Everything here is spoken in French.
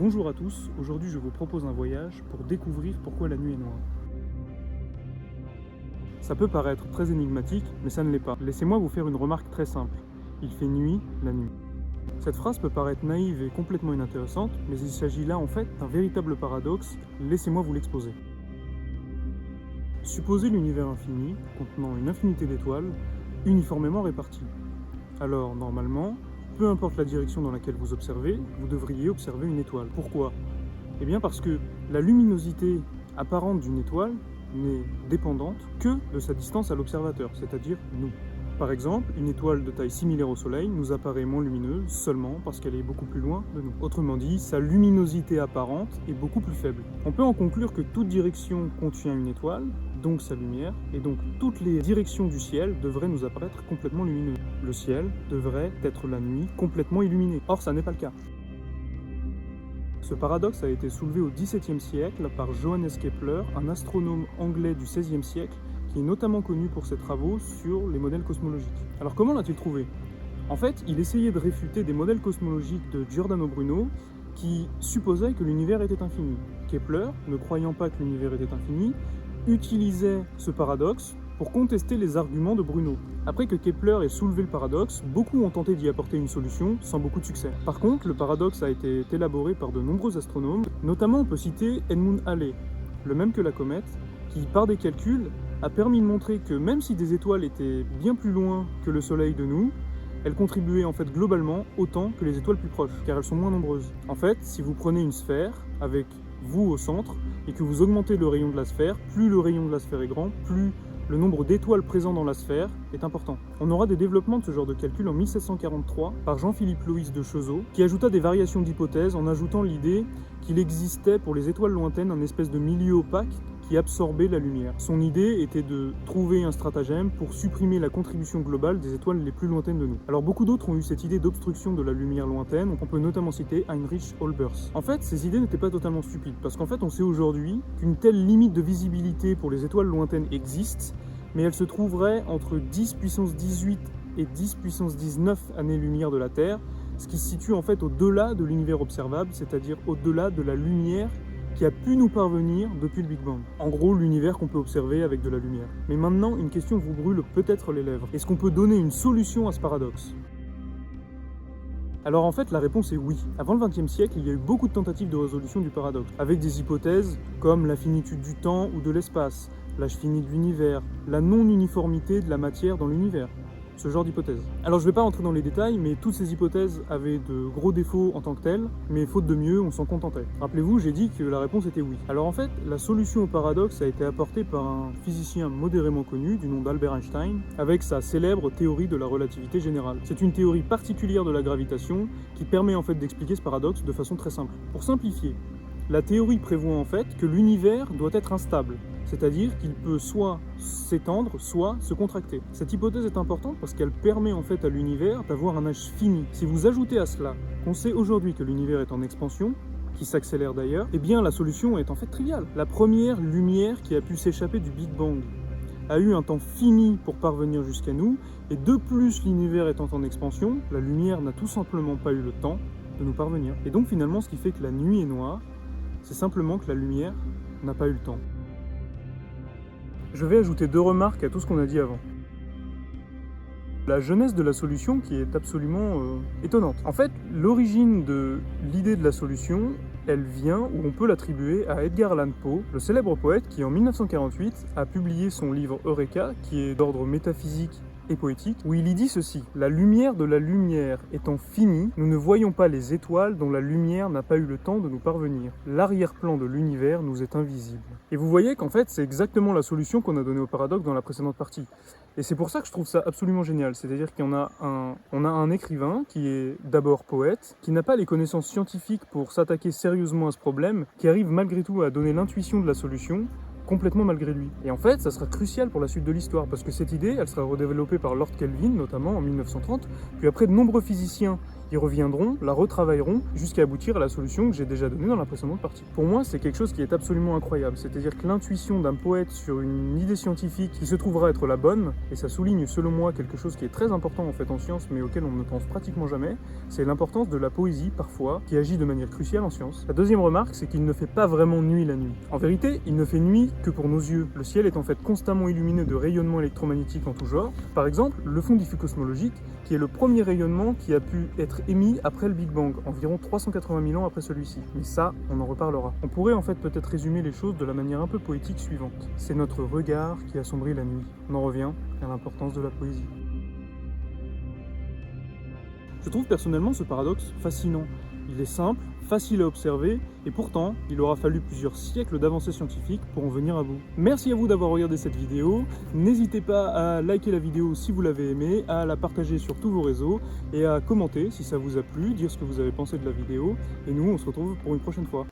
Bonjour à tous, aujourd'hui je vous propose un voyage pour découvrir pourquoi la nuit est noire. Ça peut paraître très énigmatique, mais ça ne l'est pas. Laissez-moi vous faire une remarque très simple. Il fait nuit la nuit. Cette phrase peut paraître naïve et complètement inintéressante, mais il s'agit là en fait d'un véritable paradoxe, laissez-moi vous l'exposer. Supposez l'univers infini, contenant une infinité d'étoiles, uniformément réparties. Alors, normalement, peu importe la direction dans laquelle vous observez, vous devriez observer une étoile. Pourquoi ? Eh bien parce que la luminosité apparente d'une étoile n'est dépendante que de sa distance à l'observateur, c'est-à-dire nous. Par exemple, une étoile de taille similaire au Soleil nous apparaît moins lumineuse seulement parce qu'elle est beaucoup plus loin de nous. Autrement dit, sa luminosité apparente est beaucoup plus faible. On peut en conclure que toute direction contient une étoile, donc sa lumière, et donc toutes les directions du ciel devraient nous apparaître complètement lumineuses. Le ciel devrait être la nuit complètement illuminé. Or, ça n'est pas le cas. Ce paradoxe a été soulevé au XVIIe siècle par Johannes Kepler, un astronome anglais du XVIe siècle, qui est notamment connu pour ses travaux sur les modèles cosmologiques. Alors comment l'a-t-il trouvé ? En fait, il essayait de réfuter des modèles cosmologiques de Giordano Bruno qui supposaient que l'univers était infini. Kepler, ne croyant pas que l'univers était infini, utilisait ce paradoxe pour contester les arguments de Bruno. Après que Kepler ait soulevé le paradoxe, beaucoup ont tenté d'y apporter une solution, sans beaucoup de succès. Par contre, le paradoxe a été élaboré par de nombreux astronomes, notamment on peut citer Edmund Halley, le même que la comète, qui, par des calculs, a permis de montrer que même si des étoiles étaient bien plus loin que le Soleil de nous, elles contribuaient en fait globalement autant que les étoiles plus proches, car elles sont moins nombreuses. En fait, si vous prenez une sphère, avec vous au centre, et que vous augmentez le rayon de la sphère, plus le rayon de la sphère est grand, plus le nombre d'étoiles présentes dans la sphère est important. On aura des développements de ce genre de calcul en 1743 par Jean-Philippe Loïs de Chezeaux, qui ajouta des variations d'hypothèses en ajoutant l'idée qu'il existait pour les étoiles lointaines un espèce de milieu opaque qui absorbait la lumière. Son idée était de trouver un stratagème pour supprimer la contribution globale des étoiles les plus lointaines de nous. Alors beaucoup d'autres ont eu cette idée d'obstruction de la lumière lointaine, on peut notamment citer Heinrich Olbers. En fait, ces idées n'étaient pas totalement stupides, parce qu'en fait on sait aujourd'hui qu'une telle limite de visibilité pour les étoiles lointaines existe, mais elle se trouverait entre 10 puissance 18 et 10 puissance 19 années-lumière de la Terre, ce qui se situe en fait au-delà de l'univers observable, c'est-à-dire au-delà de la lumière qui a pu nous parvenir depuis le Big Bang. En gros, l'univers qu'on peut observer avec de la lumière. Mais maintenant, une question vous brûle peut-être les lèvres. Est-ce qu'on peut donner une solution à ce paradoxe ? Alors en fait, la réponse est oui. Avant le XXe siècle, il y a eu beaucoup de tentatives de résolution du paradoxe, avec des hypothèses comme la finitude du temps ou de l'espace, l'âge fini de l'univers, la non-uniformité de la matière dans l'univers. Ce genre d'hypothèse. Alors je ne vais pas rentrer dans les détails, mais toutes ces hypothèses avaient de gros défauts en tant que telles, mais faute de mieux, on s'en contentait. Rappelez-vous, j'ai dit que la réponse était oui. Alors en fait, la solution au paradoxe a été apportée par un physicien modérément connu du nom d'Albert Einstein, avec sa célèbre théorie de la relativité générale. C'est une théorie particulière de la gravitation qui permet en fait d'expliquer ce paradoxe de façon très simple. Pour simplifier, la théorie prévoit en fait que l'univers doit être instable, c'est-à-dire qu'il peut soit s'étendre, soit se contracter. Cette hypothèse est importante parce qu'elle permet en fait à l'univers d'avoir un âge fini. Si vous ajoutez à cela qu'on sait aujourd'hui que l'univers est en expansion, qui s'accélère d'ailleurs, eh bien la solution est en fait triviale. La première lumière qui a pu s'échapper du Big Bang a eu un temps fini pour parvenir jusqu'à nous, et de plus l'univers étant en expansion, la lumière n'a tout simplement pas eu le temps de nous parvenir. Et donc finalement ce qui fait que la nuit est noire, c'est simplement que la lumière n'a pas eu le temps. Je vais ajouter 2 remarques à tout ce qu'on a dit avant. La jeunesse de la solution qui est absolument étonnante. En fait, l'origine de l'idée de la solution, elle vient, ou on peut l'attribuer à Edgar Allan Poe, le célèbre poète qui en 1948 a publié son livre Eureka, qui est d'ordre métaphysique et poétique, où il y dit ceci: « La lumière de la lumière étant finie, nous ne voyons pas les étoiles dont la lumière n'a pas eu le temps de nous parvenir. L'arrière-plan de l'univers nous est invisible. » Et vous voyez qu'en fait, c'est exactement la solution qu'on a donnée au paradoxe dans la précédente partie. Et c'est pour ça que je trouve ça absolument génial. C'est-à-dire qu'on a un écrivain qui est d'abord poète, qui n'a pas les connaissances scientifiques pour s'attaquer sérieusement à ce problème, qui arrive malgré tout à donner l'intuition de la solution, complètement malgré lui. Et en fait, ça sera crucial pour la suite de l'histoire, parce que cette idée, elle sera redéveloppée par Lord Kelvin, notamment en 1930, puis après de nombreux physiciens Ils reviendront, la retravailleront, jusqu'à aboutir à la solution que j'ai déjà donnée dans la précédente partie. Pour moi, c'est quelque chose qui est absolument incroyable, c'est-à-dire que l'intuition d'un poète sur une idée scientifique qui se trouvera être la bonne, et ça souligne selon moi quelque chose qui est très important en fait en science, mais auquel on ne pense pratiquement jamais, c'est l'importance de la poésie, parfois, qui agit de manière cruciale en science. La deuxième remarque, c'est qu'il ne fait pas vraiment nuit la nuit. En vérité, il ne fait nuit que pour nos yeux. Le ciel est en fait constamment illuminé de rayonnements électromagnétiques en tout genre. Par exemple, le fond diffus cosmologique, qui est le premier rayonnement qui a pu être émis après le Big Bang, environ 380 000 ans après celui-ci. Mais ça, on en reparlera. On pourrait en fait peut-être résumer les choses de la manière un peu poétique suivante. C'est notre regard qui assombrit la nuit. On en revient à l'importance de la poésie. Je trouve personnellement ce paradoxe fascinant. Il est simple, facile à observer, et pourtant, il aura fallu plusieurs siècles d'avancées scientifiques pour en venir à bout. Merci à vous d'avoir regardé cette vidéo. N'hésitez pas à liker la vidéo si vous l'avez aimée, à la partager sur tous vos réseaux, et à commenter si ça vous a plu, dire ce que vous avez pensé de la vidéo, et nous on se retrouve pour une prochaine fois.